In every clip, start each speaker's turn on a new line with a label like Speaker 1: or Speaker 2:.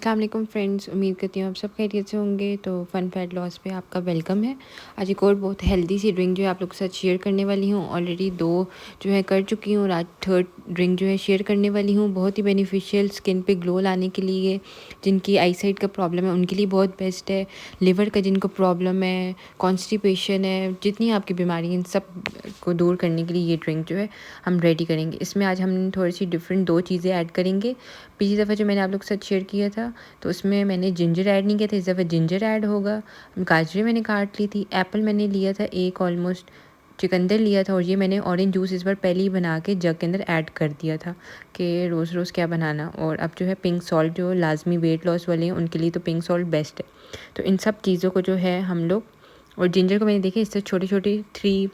Speaker 1: अस्सलाम वालेकुम फ्रेंड्स, उम्मीद करती हूँ आप सब खैरियत से होंगे। तो फ़न फैट लॉस पे आपका वेलकम है। आज एक और बहुत हेल्दी सी ड्रिंक जो है आप लोग के साथ शेयर करने वाली हूँ। ऑलरेडी 2 जो है कर चुकी हूँ और आज थर्ड ड्रिंक जो है शेयर करने वाली हूँ। बहुत ही बेनिफिशियल, स्किन पे ग्लो लाने के लिए, जिनकी आई साइट का प्रॉब्लम है उनके लिए बहुत बेस्ट है। लिवर का जिनको प्रॉब्लम है, कॉन्स्टिपेशन है, जितनी आपकी बीमारी है इन सब को दूर करने के लिए ये ड्रिंक जो है हम रेडी करेंगे। इसमें आज हम थोड़ी सी डिफरेंट 2 चीज़ें ऐड करेंगे। पिछली दफ़ा जो मैंने आप लोग के साथ शेयर किया था तो उसमें मैंने जिंजर ऐड नहीं किया था, इस दफ़ा जिंजर ऐड होगा। गाजरें मैंने काट ली थी, एप्पल मैंने लिया था एक ऑलमोस्ट, चुकंदर लिया था और ये मैंने ऑरेंज जूस इस बार पहले ही बना के जग के अंदर ऐड कर दिया था कि रोज़ रोज़ क्या बनाना। और अब जो है पिंक सॉल्ट, जो लाजमी वेट लॉस वाले हैं उनके लिए तो पिंक सॉल्ट बेस्ट है। तो इन सब चीज़ों को जो है हम लोग, और जिंजर को मैंने देखिए इससे छोटी छोटी 3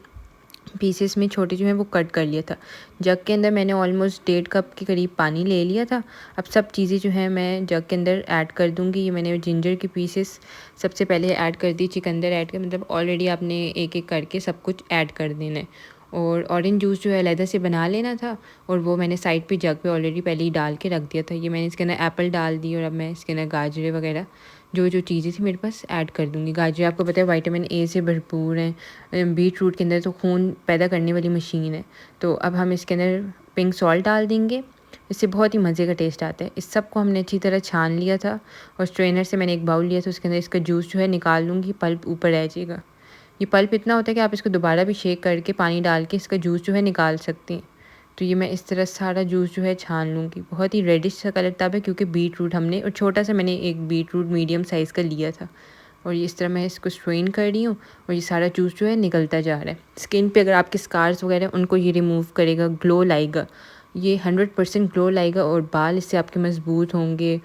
Speaker 1: पीसेस में छोटे जो है वो कट कर लिया था। जग के अंदर मैंने ऑलमोस्ट 1.5 कप के करीब पानी ले लिया था। अब सब चीज़ें जो है मैं जग के अंदर ऐड कर दूँगी। ये मैंने जिंजर की पीसेस सबसे पहले ऐड कर दी, चुकंदर ऐड कर, मतलब ऑलरेडी आपने एक एक करके सब कुछ ऐड कर देना है। और ऑरेंज जूस जो है अलहदा से बना लेना था और वो मैंने साइड पे जग पे ऑलरेडी पहले ही डाल के रख दिया था। ये मैंने इसके अंदर एप्पल डाल दी और अब मैं इसके अंदर गाजरें वगैरह जो जो चीज़ें थी मेरे पास ऐड कर दूँगी। गाजर आपको पता है विटामिन ए से भरपूर हैं। बीट रूट के अंदर तो खून पैदा करने वाली मशीन है। तो अब हम इसके अंदर पिंक सॉल्ट डाल देंगे, इससे बहुत ही मज़े का टेस्ट आता है। इस सब को हमने अच्छी तरह छान लिया था और स्ट्रेनर से मैंने एक बाउल लिया था, उसके अंदर इसका जूस जो है निकाल लूँगी, पल्प ऊपर रह जाएगा। ये पल्प इतना होता है कि आप इसको दोबारा भी शेक करके पानी डाल के इसका जूस जो है निकाल सकते हैं। तो ये मैं इस तरह सारा जूस जो है छान लूँगी। बहुत ही रेडिश सा कलर तब है क्योंकि बीट रूट हमने, और छोटा सा मैंने एक बीट रूट मीडियम साइज़ का लिया था। और ये इस तरह मैं इसको स्ट्रेन कर रही हूँ और ये सारा जूस जो है निकलता जा रहा है। स्किन पे अगर आपके स्कार्स वगैरह उनको ये रिमूव करेगा, ग्लो लाएगा, ये 100% ग्लो लाएगा और बाल इससे आपके मजबूत होंगे।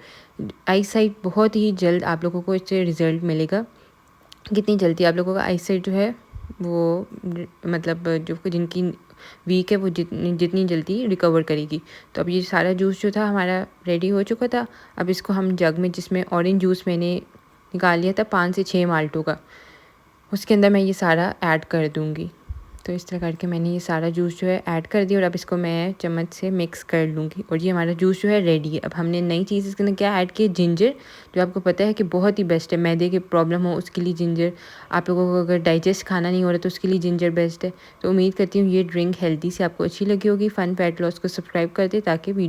Speaker 1: आई साइट बहुत ही जल्द आप लोगों को इससे रिज़ल्ट मिलेगा। कितनी जल्दी आप लोगों का आई साइट जो है वो, मतलब जो जिनकी वीक है वो जितनी जल्दी रिकवर करेगी। तो अब ये सारा जूस जो था हमारा रेडी हो चुका था। अब इसको हम जग में, जिसमें ऑरेंज जूस मैंने निकाल लिया था 5 से 6 माल्टों का, उसके अंदर मैं ये सारा ऐड कर दूँगी। तो इस तरह करके मैंने ये सारा जूस जो है ऐड कर दिया और अब इसको मैं चम्मच से मिक्स कर लूँगी और ये हमारा जूस जो है रेडी है। अब हमने नई चीज़ इसके अंदर क्या ऐड की, जिंजर, जो आपको पता है कि बहुत ही बेस्ट है। मैदे की प्रॉब्लम हो उसके लिए जिंजर, आप लोगों को अगर डाइजेस्ट खाना नहीं हो रहा तो उसके लिए जिंजर बेस्ट है। तो उम्मीद करती हूँ ये ड्रिंक हेल्दी से आपको अच्छी लगी होगी। फ़न फैट लॉस को सब्सक्राइब कर दे ताकि वीडियो